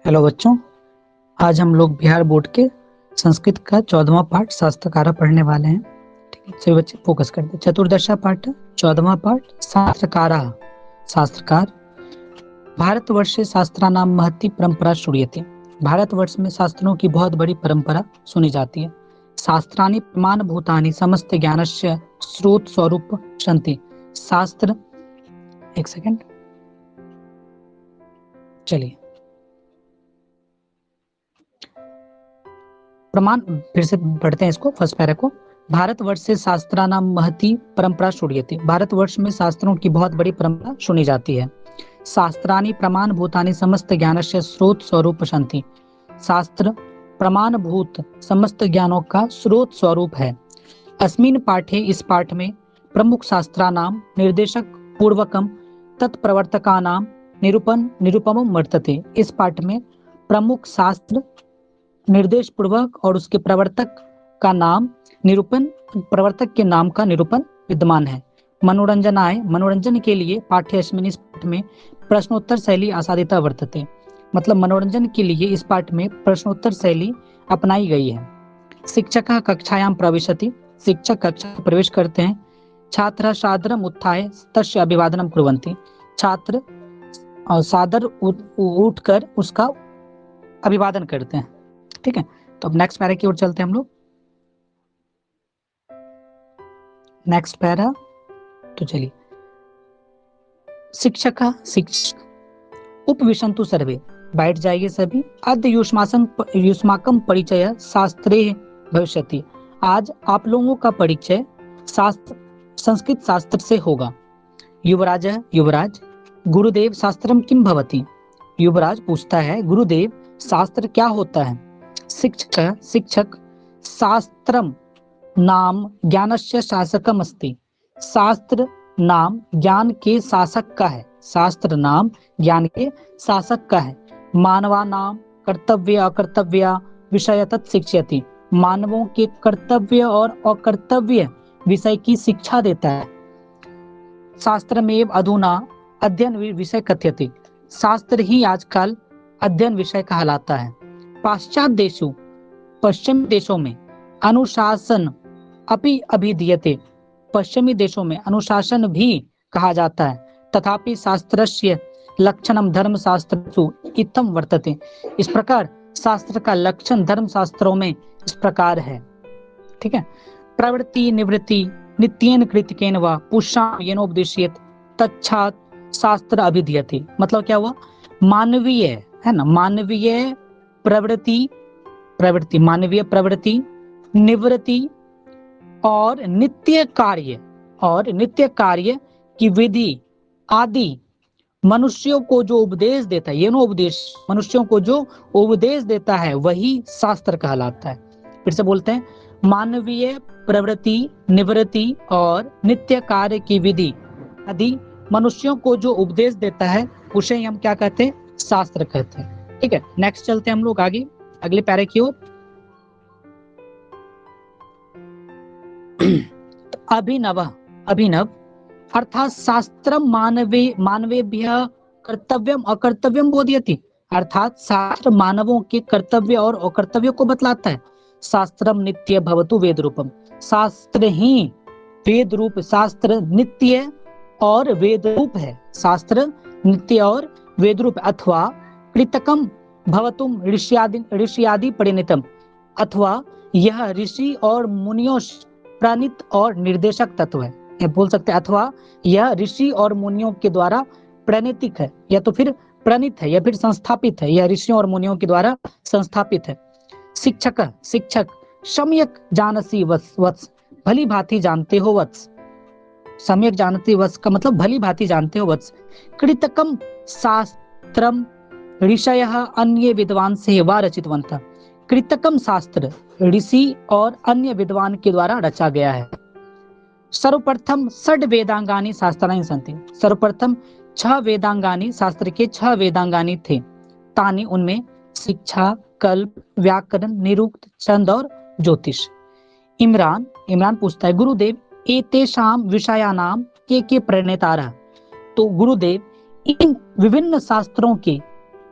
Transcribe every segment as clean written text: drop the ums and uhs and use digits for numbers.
Hello बच्चों, आज हम लोग बिहार बोर्ड के संस्कृत का 14वां पाठ शास्त्रकारा पढ़ने वाले हैं। ठीक है, सभी बच्चे फोकस करते हैं। चतुर्दशा पाठ, 14वां पाठ शास्त्रकारा। शास्त्रकार। भारतवर्षे शास्त्राणां महती परंपरा श्रूयते। भारतवर्ष में शास्त्रों की बहुत बड़ी परंपरा सुनी जाती है। शास्त्राणि प्रमाणभूतानि समस्त ज्ञानस्य स्रोत स्वरूप सन्ति। शास्त्र, एक सेकंड, चलिए प्रमाण फिर से पढ़ते हैं इसको, फर्स्ट पैरा को। भारतवर्ष से शास्त्राणां महती परंपरा श्रूयते। भारतवर्ष में शास्त्रों की बहुत बड़ी परंपरा सुनी जाती है। शास्त्राणि प्रमाणभूतानि समस्त ज्ञानस्य स्रोत स्वरूप सन्ति। शास्त्र प्रमाणभूत समस्त ज्ञानों का स्रोत स्वरूप है। अस्मिन् पाठे, इस पाठ में प्रमुख शास्त्राणां निर्देशक पूर्वकम तत्प्रवर्तकानां निरूपमं वर्तते। इस पाठ में प्रमुख शास्त्र निर्देश पूर्वक और उसके प्रवर्तक का नाम निरूपण, प्रवर्तक के नाम का निरूपण विद्यमान है। मनोरंजनाय, मनोरंजन के लिए पाठ्यस्मिन्, इस पाठ में प्रश्नोत्तर शैली आसादिता वर्तते। मतलब मनोरंजन के लिए इस पाठ में प्रश्नोत्तर शैली अपनाई गई है। शिक्षकः कक्षायां प्रविशति। शिक्षक कक्षा में प्रवेश करते हैं। छात्रः सादरम् उत्थाय तस्य अभिवादनं कुर्वन्ति। छात्र सादर उठकर उसका अभिवादन करते हैं। ठीक है, तो अब नेक्स्ट पैरा की ओर चलते हैं हम लोग। नेक्स्ट पैरा, तो चलिए। शिक्षक उपविशन्तु सर्वे, बैठ जाइए सभी। अद्य युष्माकं परिचय शास्त्रे भविष्यति। आज आप लोगों का परिचय शास्त्र, संस्कृत शास्त्र से होगा। युवराज, युवराज। गुरुदेव शास्त्रम किम भवति। युवराज पूछता है, गुरुदेव शास्त्र क्या होता है। शिक्षक, शिक्षक शास्त्रम नाम ज्ञानस्य शासकम अस्ति। शास्त्र नाम ज्ञान के शासक का है। शास्त्र नाम ज्ञान के शासक का है। मानवानां कर्तव्य अकर्तव्य विषय तत् शिक्षयति। मानवों के कर्तव्य और अकर्तव्य विषय की शिक्षा देता है। शास्त्रमेव अधुना अध्ययन विषय कथ्यते। शास्त्र ही आजकल अध्ययन विषय कहलाता है। पाश्चात्य देशों, पश्चिमी देशों में अनुशासन अपि अभिधीयते। पश्चिमी देशों में अनुशासन भी कहा जाता है। तथापि शास्त्रस्य लक्षणम धर्मशास्त्रसु इत्थम वर्तते। इस प्रकार शास्त्र का लक्षण धर्मशास्त्रों में इस प्रकार है। ठीक है, प्रवृत्ति निवृत्ति नित्येन कृतिकेन वा पुष्षाम येनोपदिश्येत तच्छात् शास्त्र अभिधीयते। मतलब क्या हुआ, मानवीय है ना, मानवीय प्रवृत्ति, मानवीय प्रवृत्ति, निवृत्ति और नित्य कार्य की विधि आदि मनुष्यों को जो उपदेश देता है, ये नो उपदेश, मनुष्यों को जो उपदेश देता है वही शास्त्र कहलाता है। फिर से बोलते हैं, मानवीय प्रवृत्ति, निवृत्ति और नित्य कार्य की विधि आदि मनुष्यों को जो उपदेश देता है उसे हम क्या कहते हैं, शास्त्र कहते हैं। ठीक है, नेक्स्ट चलते हैं हम लोग आगे अगले पैरे की ओर। अभिनव, अभिनव अर्थात शास्त्र मानवेभ्यः कर्तव्यम अकर्तव्यम बोधयति। अर्थात शास्त्र मानवों के कर्तव्य और अकर्तव्य को बतलाता है। शास्त्रम नित्य भवतु वेद रूपम। शास्त्र ही वेद रूप, शास्त्र नित्य और वेद रूप है। शास्त्र नित्य और वेद रूप। अथवा कृतकम भवतुम ऋषियादि परिणितम। अथवा यह ऋषि और मुनियों प्रणीत और निर्देशक तत्व है। ये बोल सकते हैं, अथवा यह ऋषि और मुनियों के द्वारा प्रणीतिक है, या तो फिर प्रणीत है, या फिर संस्थापित है। यह ऋषियों और मुनियों के द्वारा संस्थापित है। शिक्षक, शिक्षक सम्यक जानसी वत्स, भली भांति जानते हो वत्स। सम्यक जानते वत्स का मतलब भली भांति जानते हो वत्स। कृतकम शास्त्रम ऋषयः अन्य विद्वान से वा रचितवन्तः। कृतकम शास्त्र ऋषि और अन्य विद्वान के द्वारा रचा गया है। सर्वप्रथम षड वेदांगानि शास्त्राणि सन्ति। सर्वप्रथम 6 वेदांगानि, शास्त्र के 6 वेदांगानि थे। तानि, उनमें शिक्षा, कल्प, व्याकरण, निरुक्त, छंद और ज्योतिष। इमरान पूछता है, गुरुदेव एतेषां विषयानां के प्रणेतारः। तो गुरुदेव इन विभिन्न शास्त्रों के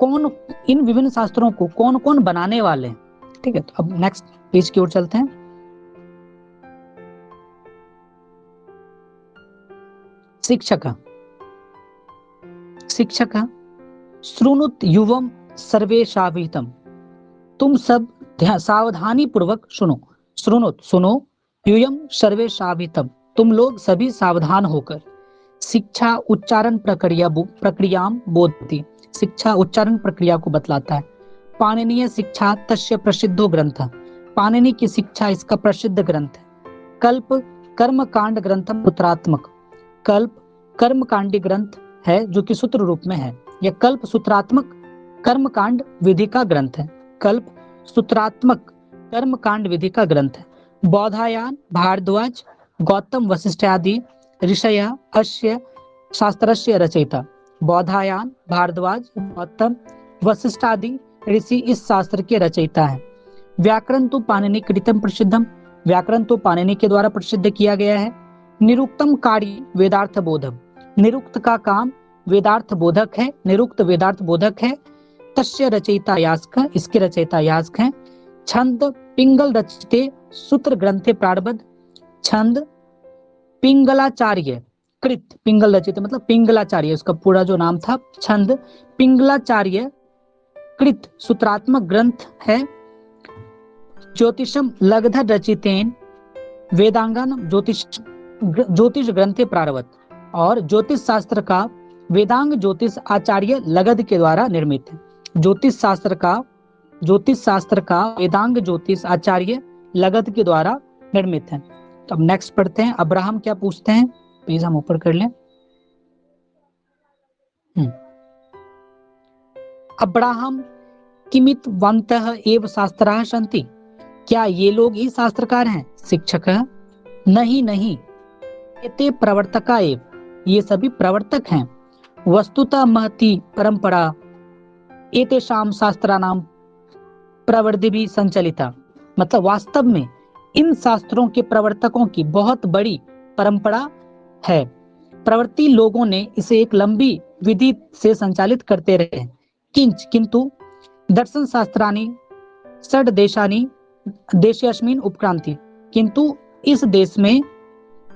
कौन, इन विभिन्न शास्त्रों को कौन कौन बनाने वाले हैं। ठीक है, तो अब नेक्स्ट पेज की ओर चलते हैं। शिक्षक शिक्षक श्रुणुत युवम सर्वेशाभिहितम। तुम सब सावधानी पूर्वक सुनो। श्रुणुत सुनो, यूयम सर्वेशाभिहितम तुम लोग सभी सावधान होकर। शिक्षा उच्चारण प्रक्रिया बोधती। शिक्षा उच्चारण प्रक्रिया को बतलाता है। पाणिनीय शिक्षा तस्य प्रसिद्धो ग्रंथ। पाणिनि की शिक्षा इसका प्रसिद्ध ग्रंथ है। कल्प कर्मकांड ग्रंथम सूत्रात्मक। कल्प कर्मकांडी ग्रंथ है जो कि सूत्र रूप में है। यह कल्प सूत्रात्मक कर्मकांड विधि का ग्रंथ है। कल्प सूत्रात्मक कर्मकांड विधि का ग्रंथ है। बौधायन भारद्वाज गौतम वशिष्ठ आदि ऋषय अस्य शास्त्रस्य रचयिता। बौधायन भारद्वाज गौतम वशिष्ठ आदि ऋषि इस शास्त्र के रचयिता हैं। व्याकरण तो पाणिनि कृतम प्रसिद्धम। व्याकरण तो पाणिनि के द्वारा प्रसिद्ध किया गया है। निरुक्तम कार्य वेदार्थ बोधम। निरुक्त का काम वेदार्थ बोधक है। निरुक्त वेदार्थ बोधक है। तस्य रचयिता यास्क, इसके रचयिता यास्क हैं। छंद पिंगल रचिते सूत्र ग्रंथे प्रारब्ध। छंद पिंगलाचार्य कृत, पिंगल रचित मतलब पिंगलाचार्य, उसका पूरा जो नाम था। छंद पिंगलाचार्य कृत सूत्रात्मक ग्रंथ है। ज्योतिषम लगधर रचितेन वेदांगन ज्योतिष ग्रंथे प्रारब्ध। और ज्योतिष शास्त्र का वेदांग ज्योतिष आचार्य लगध के द्वारा निर्मित है। ज्योतिष शास्त्र का वेदांग ज्योतिष आचार्य लगध के द्वारा निर्मित है। तो अब नेक्स्ट पढ़ते हैं। अब्राहम क्या पूछते हैं, प्लीज हम ऊपर कर लें। अब्राहम किमितवन्तः एव शास्त्राः सन्ति। क्या ये लोग ही शास्त्रकार हैं। शिक्षक नहीं नहीं, एते प्रवर्तका एव, ये सभी प्रवर्तक हैं। वस्तुतः महती परंपरा एतेषां शास्त्राणां प्रवर्धिभिः संचलिता। मतलब वास्तव में इन शास्त्रों के प्रवर्तकों की बहुत बड़ी परंपरा है। प्रवृत्ति लोगों ने इसे एक लंबी विधि से संचालित करते रहे। किंतु दर्शन शास्त्राणि षड देशानि देशेऽस्मिन् उपक्रांति। किंतु इस देश में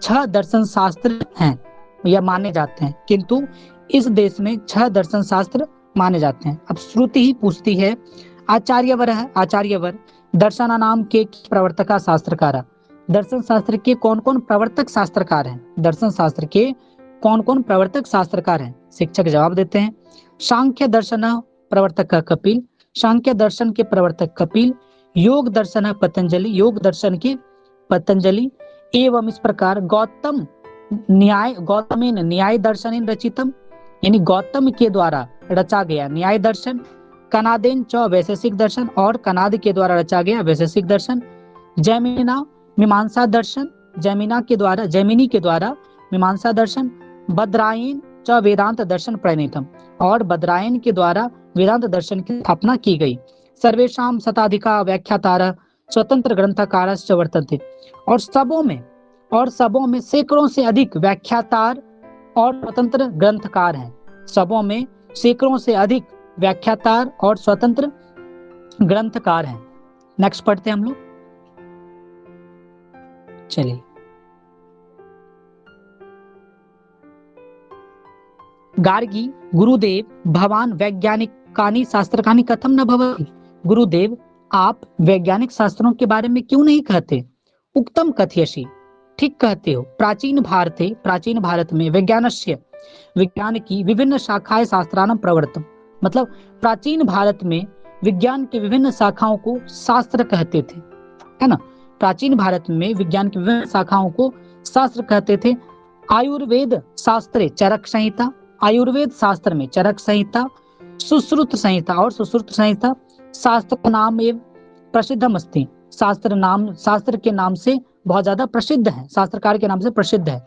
6 दर्शन शास्त्र हैं या माने जाते हैं। किंतु इस देश में 6 दर्शन शास्त्र माने जाते हैं। अब श्रुति ही पूछती है आचार्यवर दर्शनानाम के प्रवर्तका शास्त्रकार। दर्शन शास्त्र के कौन कौन प्रवर्तक शास्त्रकार हैं। दर्शन शास्त्र के कौन कौन प्रवर्तक शास्त्रकार हैं। शिक्षक जवाब देते हैं। सांख्य दर्शन प्रवर्तक कपिल। सांख्य दर्शन के प्रवर्तक कपिल। योग दर्शन पतंजलि। योग दर्शन के पतंजलि। एवं इस प्रकार गौतमेन न्याय दर्शन रचितम, यानी गौतम के द्वारा रचा गया न्याय दर्शन। कनादेन च वैशेषिक दर्शन, और कनाद के द्वारा रचा गया वैशेषिक दर्शन। जैमिना मीमांसा दर्शन, जैमिनी के द्वारा मीमांसा दर्शन। बद्रायन च वेदांत दर्शन प्रणीतम, और बद्रायन के द्वारा वेदांत दर्शन की स्थापना की गई। सर्वेषां शताधिका व्याख्यातारः स्वतंत्र ग्रंथकारश्च वर्तन्ते। और सबों में सैकड़ों से अधिक व्याख्यातार और स्वतंत्र ग्रंथकार हैं। सबों में सैकड़ों से अधिक व्याख्यातार और स्वतंत्र ग्रंथकार हैं। नेक्स्ट पढ़ते हैं हम लोग। चलिए, गार्गी गुरुदेव भवान वैज्ञानिकानि शास्त्रकानि कथम न भवति। गुरुदेव, आप वैज्ञानिक शास्त्रों के बारे में क्यों नहीं कहते। उक्तम कथयसि, ठीक कहते हो। प्राचीन भारत में विज्ञान की विभिन्न शाखाएं शास्त्राणां प्रवर्तम। मतलब प्राचीन भारत में विज्ञान की विभिन्न शाखाओं को शास्त्र कहते थे, है ना। प्राचीन भारत में विज्ञान की विभिन्न शाखाओं को शास्त्र कहते थे। आयुर्वेद शास्त्रे चरक संहिता, आयुर्वेद शास्त्र में चरक संहिता, सुश्रुत संहिता और सुश्रुत संहिता शास्त्र नाम एवं प्रसिद्धम अस्ति। शास्त्र के नाम से बहुत ज्यादा प्रसिद्ध है, शास्त्रकार के नाम से प्रसिद्ध है।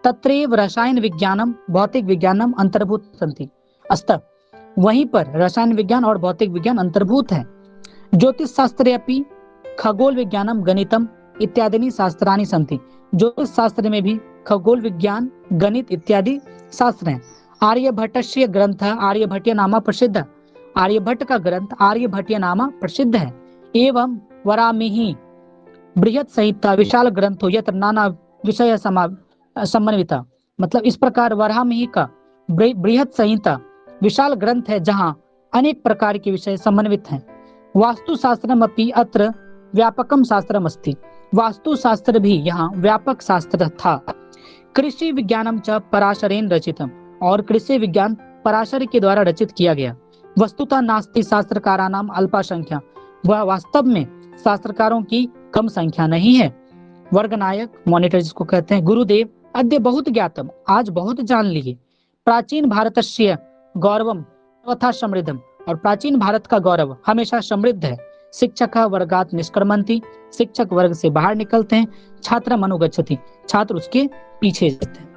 तत्रैव रसायन विज्ञानम भौतिक विज्ञानम अंतर्भूत सन्ति। अस्तः वहीं पर रसायन विज्ञान और भौतिक विज्ञान अंतर्भूत है। ज्योतिष शास्त्रे अपि खगोल विज्ञानम गणितम इत्यादि शास्त्राणि सन्ति। ज्योतिष शास्त्र में भी खगोल विज्ञान गणित इत्यादि शास्त्र हैं। आर्यभट्टस्य ग्रंथ आर्यभट्टीय नाम प्रसिद्ध। आर्यभट्ट का ग्रंथ आर्यभट्टयनामा प्रसिद्ध है। एवं वरामिहि बृहत संहिता विशाल ग्रंथो यत्र नाना विषय समन्विता। मतलब इस प्रकार वरामिहि का बृहत संहिता विशाल ग्रंथ है जहाँ अनेक प्रकार के विषय समन्वित हैं। वास्तुशास्त्रमपि अत्र व्यापकम शास्त्रम अस्ति। वास्तुशास्त्र भी यहाँ व्यापक शास्त्र था। कृषि विज्ञानम च पराशरेण रचितम। और कृषि विज्ञान पराशर के द्वारा रचित किया गया। वस्तुतः नास्ति शास्त्रकारानाम अल्पा संख्या। वह वास्तव में शास्त्रकारों की कम संख्या नहीं है। वर्गनायक मॉनिटर जिसको कहते हैं, गुरुदेव अद्य बहुत ज्ञातम, आज बहुत जान लिए। प्राचीन भारतस्य गौरवम तथा समृद्धम। और प्राचीन भारत का गौरव हमेशा समृद्ध है। शिक्षक वर्गात निष्क्रमन्ति। शिक्षक वर्ग से बाहर निकलते हैं। छात्र अनुगच्छति। छात्र उसके पीछे जाते हैं।